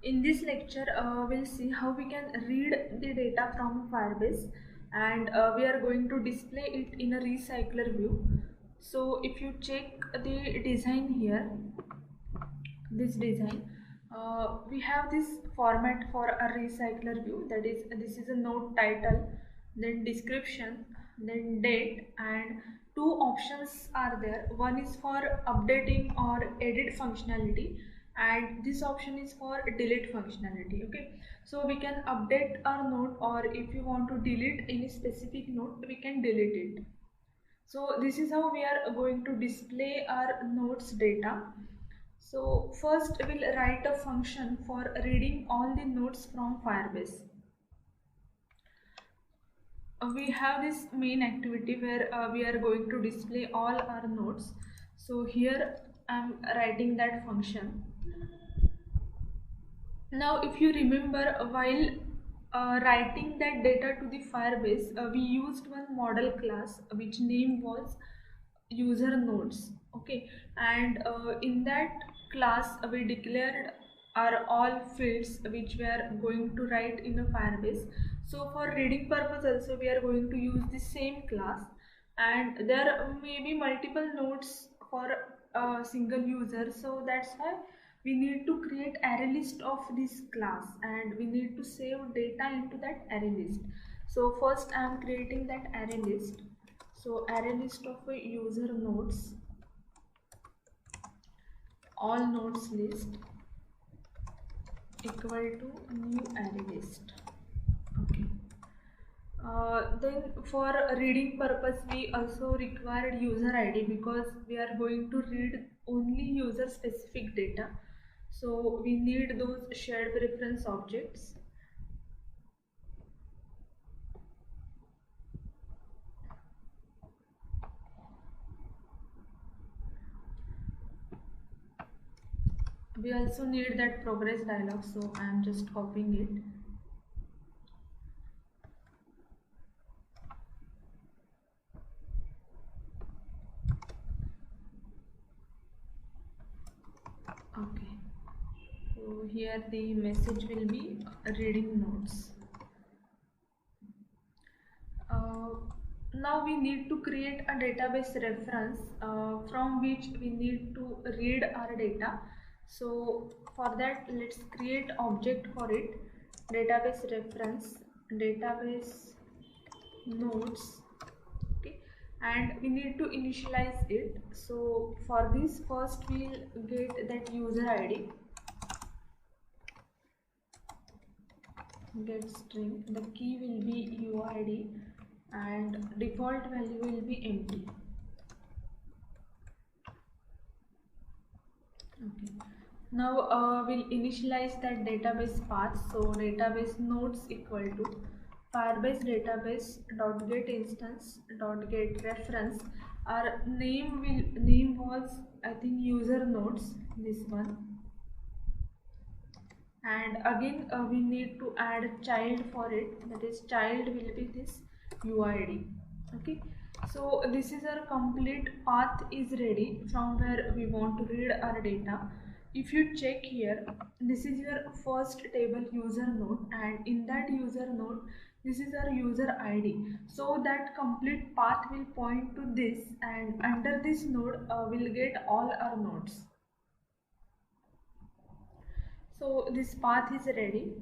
In this lecture, we'll see how we can read the data from Firebase, and we are going to display it in a recycler view. So if you check the design here, this design, we have this format for a recycler view. That is, this is a node title, then description, then date, and two options are there. One is for updating or edit functionality, and this option is for delete functionality. Okay, so we can update our node, or if you want to delete any specific node, we can delete it. So this is how we are going to display our nodes data. So first we'll write a function for reading all the nodes from Firebase. We have this main activity where we are going to display all our nodes. So here I'm writing that function. Now if you remember, while writing that data to the Firebase, we used one model class which name was user nodes. Okay, and in that class we declared are all fields which we are going to write in a Firebase. So for reading purpose also we are going to use the same class, and there may be multiple nodes for a single user, so that's why we need to create array list of this class, and we need to save data into that array list. So first I am creating that array list. So array list of user nodes, all nodes list equal to new array list. Okay. Then for reading purpose we also required user ID, because we are going to read only user specific data. So we need those shared preference objects. We also need that progress dialog, so I am just copying it. Okay, so here the message will be reading notes. Now we need to create a database reference from which we need to read our data. So for that, let's create object for it, database reference, database nodes. Okay, and we need to initialize it. So for this, first we'll get that user ID, get string, the key will be UID, and default value will be empty. Okay. Now we'll initialize that database path. So database nodes equal to Firebase database dot get instance dot get reference. Our name was, I think, user nodes, this one. And again we need to add a child for it, that is child will be this UID. Okay, so this is our complete path is ready from where we want to read our data. If you check here, this is your first table user node, and in that user node this is our user ID. So that complete path will point to this, and under this node we'll get all our nodes. So this path is ready.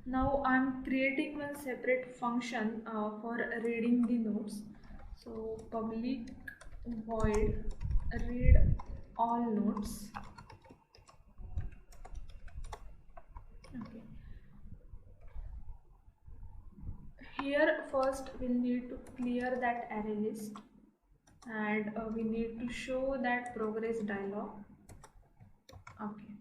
Now I'm creating one separate function for reading the nodes. So public void read all nodes. Okay. Here first we'll need to clear that array list, and we need to show that progress dialog. Okay.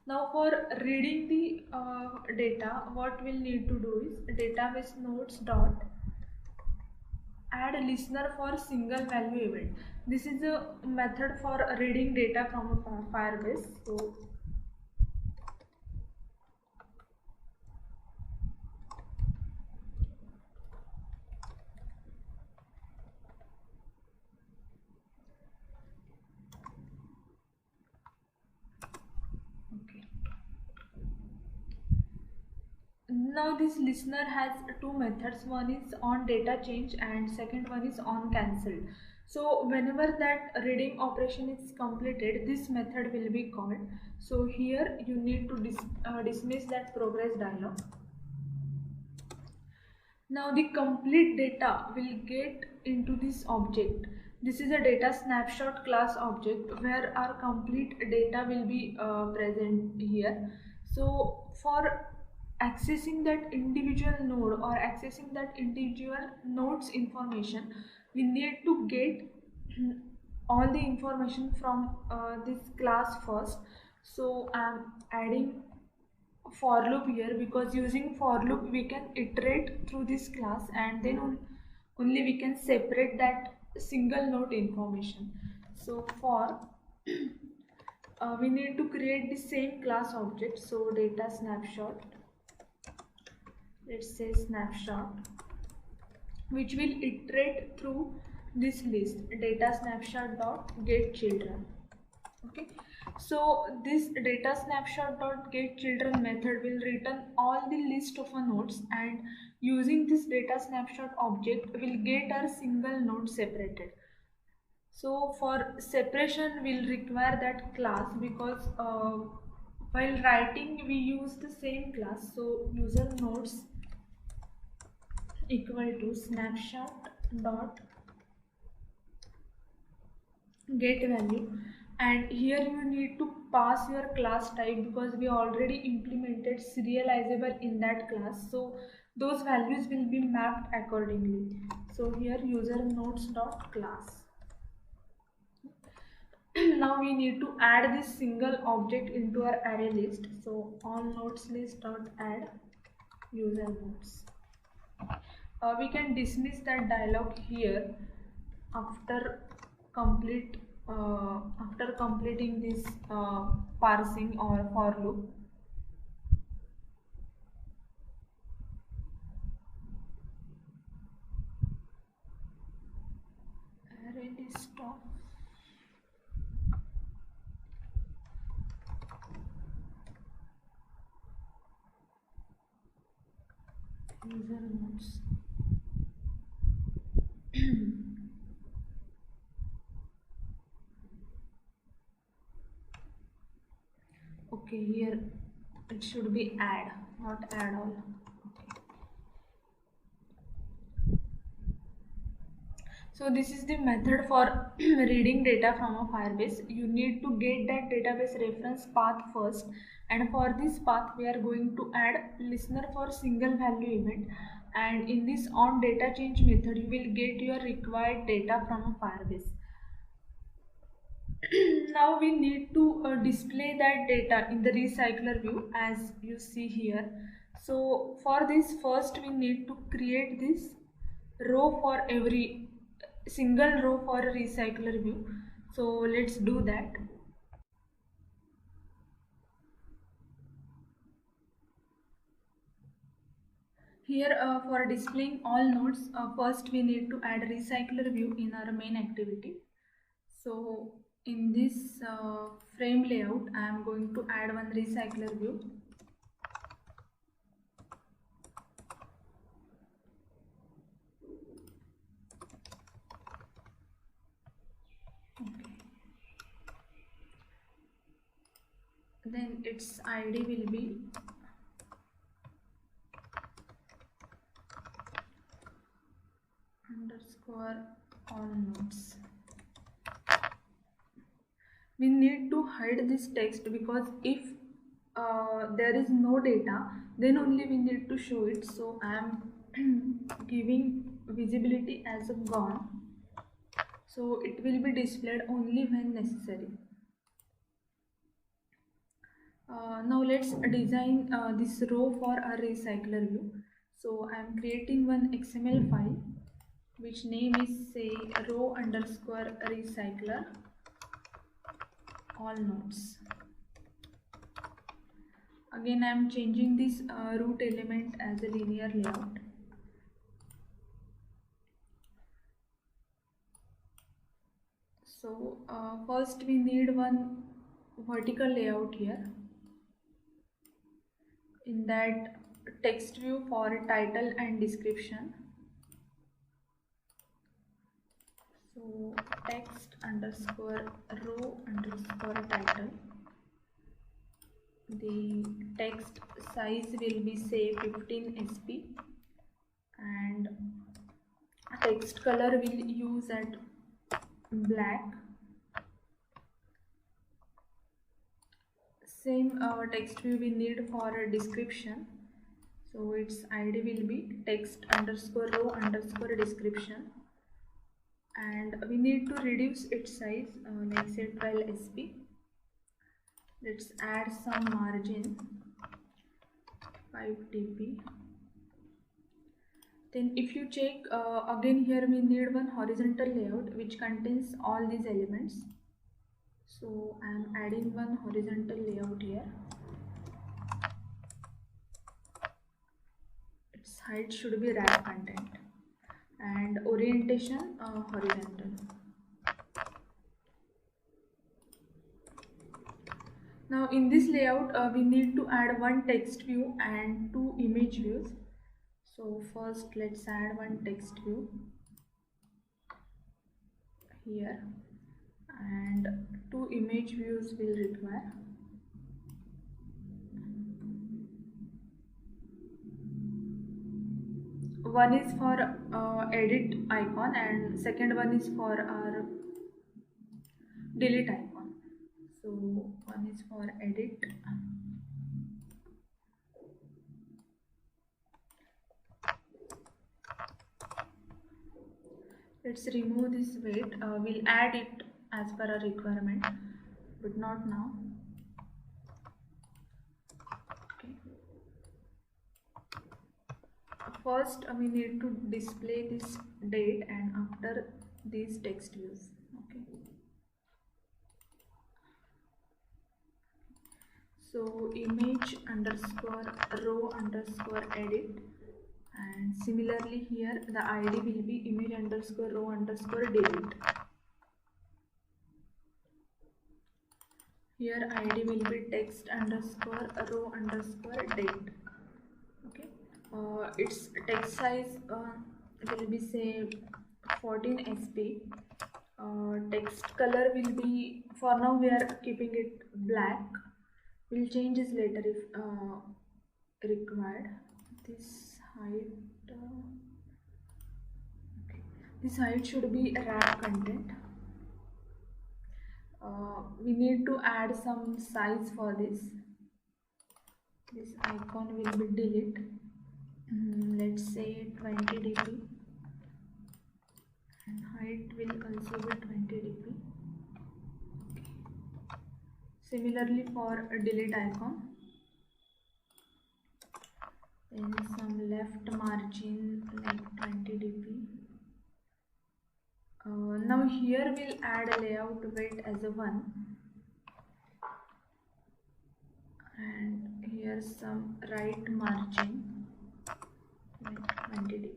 Now for reading the data, what we'll need to do is database nodes dot add a listener for single value event. This is a method for reading data from a Firebase. So okay. Now this listener has two methods. One is on data change and second one is on cancel. So whenever that reading operation is completed, this method will be called. So here you need to dismiss that progress dialog. Now the complete data will get into this object. This is a data snapshot class object where our complete data will be present here. So for accessing that individual node or accessing that individual node's information, we need to get all the information from this class first. So I'm adding for loop here because using for loop we can iterate through this class and then only we can separate that single node information. So for we need to create the same class object. So data snapshot, let's say snapshot, which will iterate through this list data snapshot dot get children. Okay, so this data snapshot dot get children method will return all the list of nodes, and using this data snapshot object will get our single node separated. So for separation we'll require that class because while writing we use the same class. So user nodes equal to snapshot dot get value, and here you need to pass your class type because we already implemented serializable in that class, so those values will be mapped accordingly. So here user nodes dot class. Now we need to add this single object into our array list. So on nodes list dot add user nodes. We can dismiss that dialog here after completing this parsing or for loop. Array list of user nodes. Okay, here it should be add, not add all. Okay. So this is the method for reading data from a Firebase. You need to get that database reference path first, and for this path we are going to add listener for single value event, and in this on data change method you will get your required data from a Firebase. Now we need to display that data in the recycler view as you see here. So for this, first we need to create this row for every single row for a recycler view. So let's do that. Here for displaying all nodes, first we need to add recycler view in our main activity. So in this frame layout, I am going to add one recycler view. Okay. Then its ID will be underscore all nodes. We need to hide this text because if there is no data, then only we need to show it. So I am giving visibility as a gone, so it will be displayed only when necessary. Now let's design this row for our recycler view. So I am creating one XML file which name is say row underscore recycler all nodes. Again I am changing this root element as a linear layout. So first we need one vertical layout here. In that text view for title and description. So text underscore row underscore title. The text size will be say 15 sp and text color will use at black. Same text view we need for a description. So its ID will be text underscore row underscore description, and we need to reduce its size, like say 12 sp. Let's add some margin 5 dp. Then if you check, again here we need one horizontal layout which contains all these elements. So I am adding one horizontal layout here. Its height should be wrap content and orientation horizontal. Now in this layout we need to add one text view and two image views. So first let's add one text view here and two image views will require. One is for edit icon and second one is for our delete icon. So one is for edit let's remove this weight. We'll add it as per our requirement, but not now. Okay. First we need to display this date and after these text views. Okay. So image underscore row underscore edit, and similarly here the ID will be image underscore row underscore delete. Here ID will be text underscore row underscore date. Okay. Its text size will be say 14 sp. Text color will be, for now we are keeping it black. We'll change this later if required. This height, okay. This height should be wrap content. We need to add some size for this. This icon will be delete. Let's say 20 dp and height will also be 20 dp. Okay. Similarly for a delete icon, then some left margin like 20 dp. Now here we'll add a layout weight as a 1 and here some right margin like 20 dp.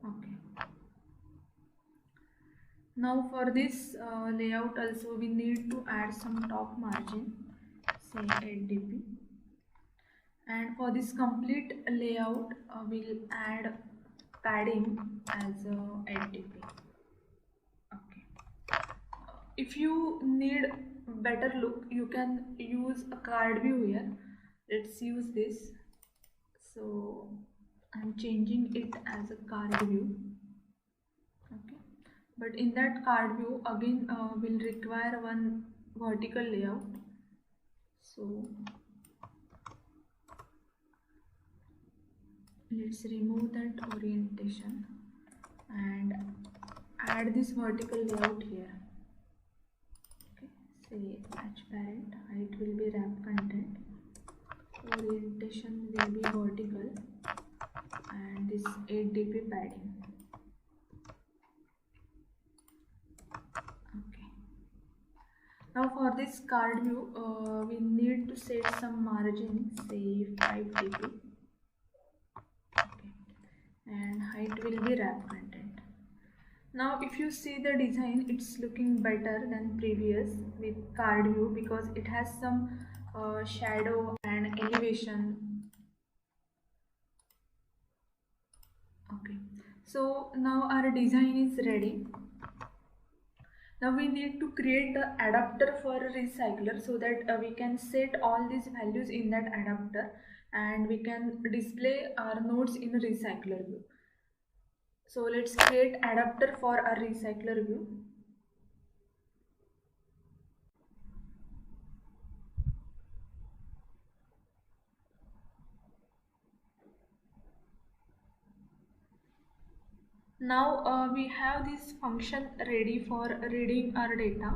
Okay. Now for this layout also we need to add some top margin, say 8 dp. And for this complete layout we'll add padding as 8 dp. Okay. If you need better look, you can use a card view here. Let's use this. So I'm changing it as a card view. Okay. But in that card view again will require one vertical layout. So let's remove that orientation and add this vertical layout here. Okay. Say match parent, height will be wrap content, orientation will be vertical, and this 8 dp padding. Okay. Now for this card view we need to set some margin, say 5 dp. And height will be wrap content. Now if you see the design, it's looking better than previous with card view because it has some shadow and elevation. Okay, so now our design is ready. Now we need to create the adapter for a recycler so that we can set all these values in that adapter and we can display our nodes in a recycler view. So let's create adapter for our recycler view. Now we have this function ready for reading our data,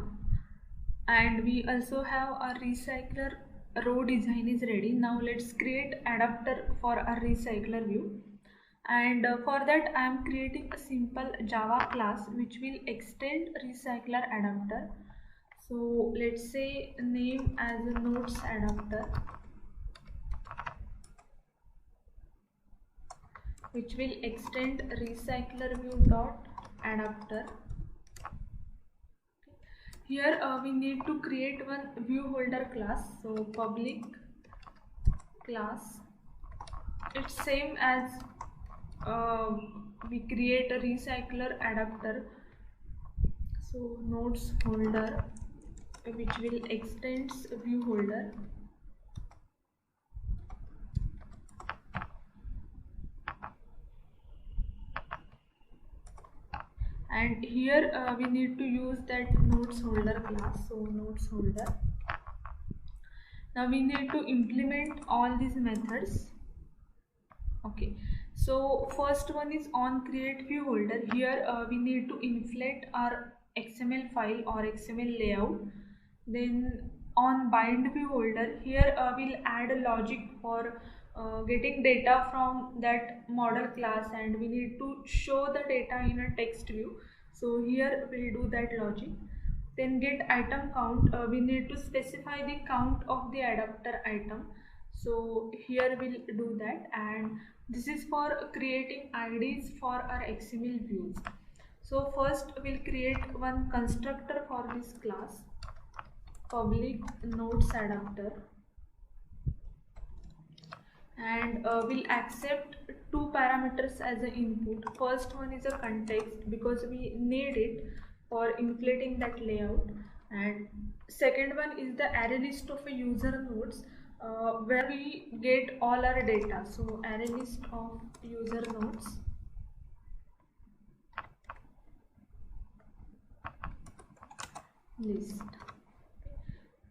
and we also have our recycler row design is ready. Now let's create adapter for our recycler view, and for that I am creating a simple Java class which will extend recycler adapter. So let's say name as a nodes adapter, which will extend recycler view dot adapter. Here we need to create one view holder class. So public class, it's same as we create a recycler adapter. So nodes holder, which will extends view holder. And here we need to use that nodes holder class. So nodes holder. Now we need to implement all these methods. Okay, so first one is on create view holder. Here we need to inflate our XML file or XML layout. Then on bind view holder, here we'll add a logic for getting data from that model class, and we need to show the data in a text view. So here we'll do that logic. Then get item count, we need to specify the count of the adapter item. So here we'll do that, and this is for creating IDs for our XML views. So first we'll create one constructor for this class, public nodes adapter, and we'll accept two parameters as an input. First one is a context because we need it for inflating that layout, and second one is the array list of a user nodes where we get all our data. So array list of user nodes, list,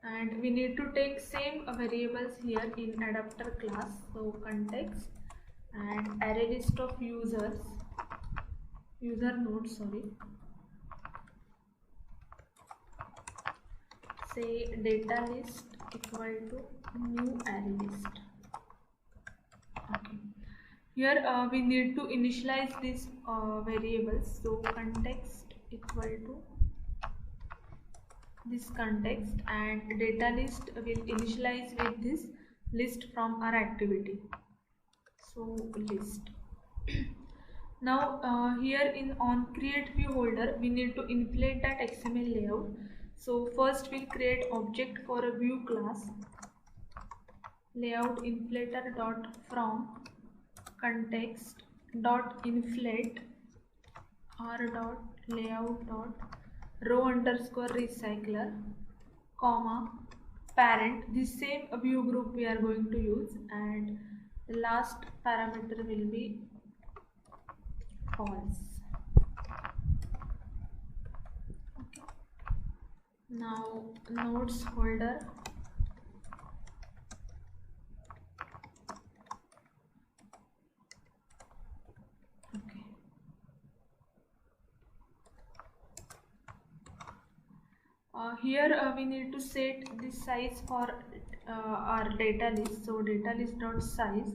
and we need to take same variables here in adapter class. So context and array list of user nodes, sorry, say data list equal to new array list. Okay, here we need to initialize these variables. So context equal to this context, and data list will initialize with this list from our activity. So list. Now here in on create view holder, we need to inflate that XML layout. So first we'll create object for a view class, layout inflator dot from context dot inflate r dot layout dot row underscore recycler, comma parent, this same view group we are going to use, and the last parameter will be false. Okay. Now nodes holder, okay, here we need to set the size for our data list. So data list dot size,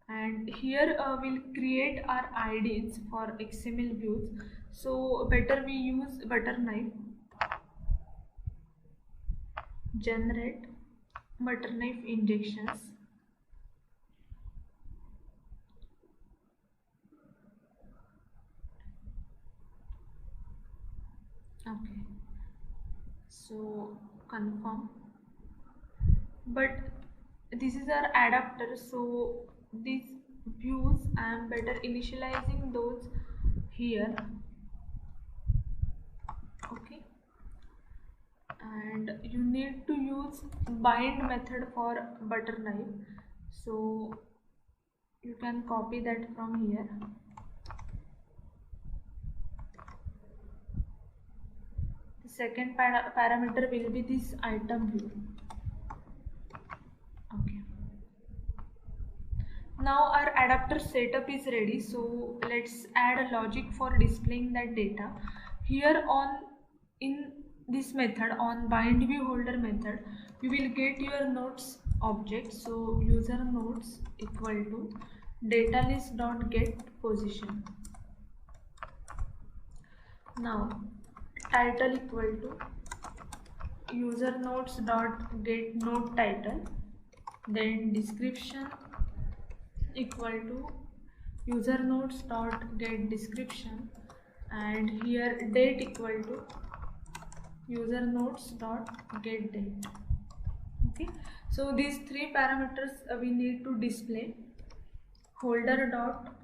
and here we'll create our IDs for XML views. So better we use Butterknife, generate Butterknife injections. So confirm. But this is our adapter, so these views I am better initializing those here. Okay, and you need to use bind method for butter knife, so you can copy that from here. The second parameter will be this item view. Okay, now our adapter setup is ready, so let's add a logic for displaying that data. Here on in this method, on bind view holder method, you will get your nodes object. So user nodes equal to data list dot get position. Now title equal to user nodes dot get node title, then description equal to user nodes dot get description, and here date equal to user nodes dot get date. Okay, so these three parameters we need to display. Holder dot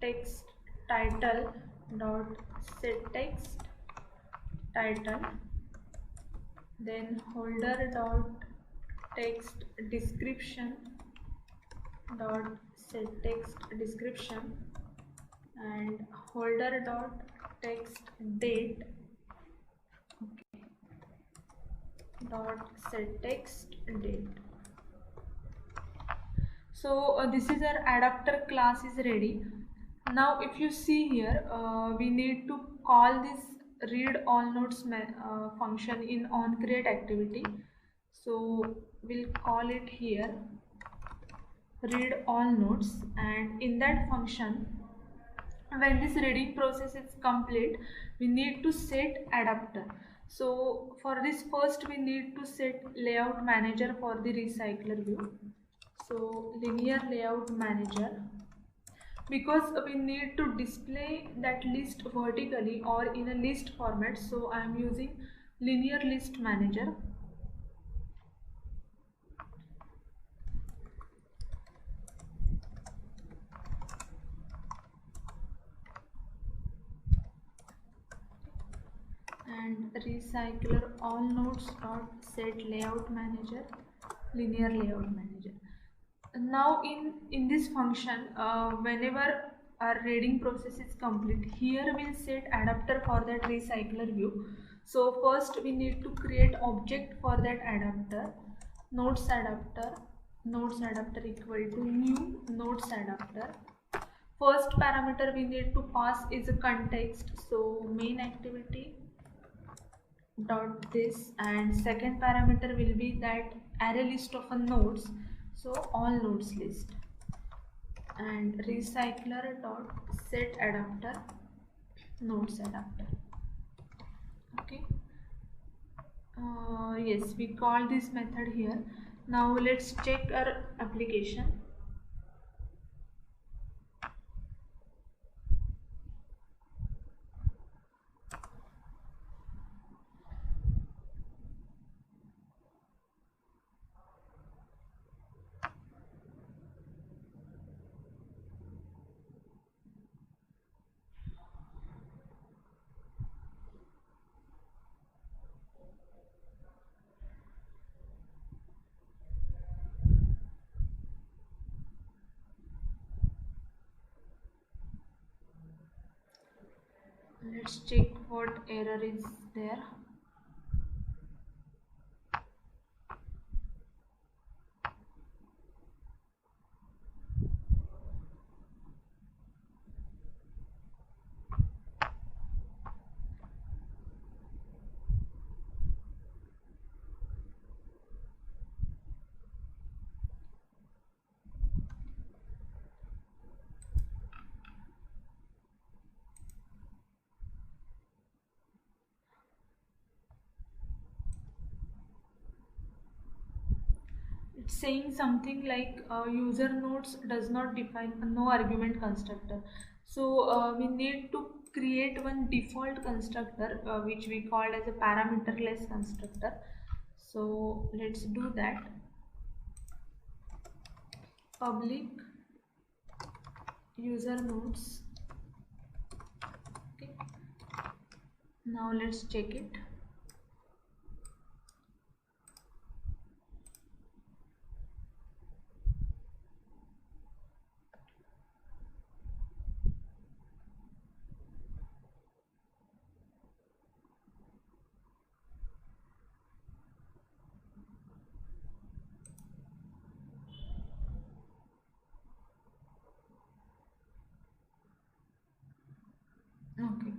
text title dot set text title, then holder dot text description dot set text description, and holder dot text date dot set text date. So this is our adapter class is ready. Now if you see here, we need to call this read all nodes function in on create activity. So we'll call it here read all nodes, and in that function, when this reading process is complete, we need to set adapter. So for this, first we need to set layout manager for the recycler view. So linear layout manager, because we need to display that list vertically or in a list format, so I am using linear list manager. And recycler all nodes dot set layout manager, linear layout manager. Now in this function, whenever our reading process is complete, here we'll set adapter for that recycler view. So first we need to create object for that adapter. Nodes adapter equal to new nodes adapter. First parameter we need to pass is a context, so main activity dot this, and second parameter will be that array list of a nodes, so all nodes list, and recycler dot set adapter nodes adapter. Okay, yes, we call this method here. Now let's check our application. Let's check what error is there. It's saying something like user nodes does not define a no argument constructor. So we need to create one default constructor which we called as a parameterless constructor. So let's do that. Public user nodes. Okay. Now let's check it. Okay,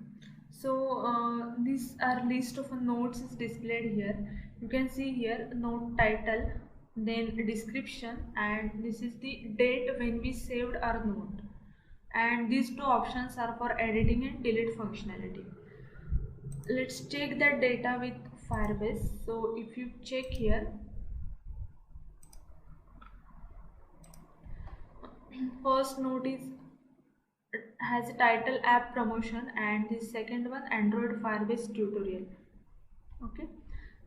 so this our list of nodes is displayed here. You can see here node title, then description, and this is the date when we saved our node. And these two options are for editing and delete functionality. Let's check that data with Firebase. So if you check here, first node is has a title app promotion, and the second one Android Firebase tutorial. Okay,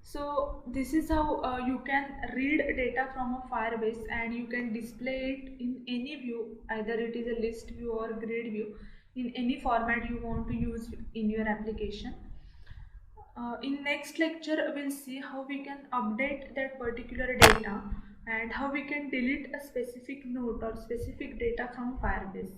so this is how you can read data from a Firebase and you can display it in any view, either it is a list view or grid view, in any format you want to use in your application. In next lecture we'll see how we can update that particular data and how we can delete a specific node or specific data from Firebase.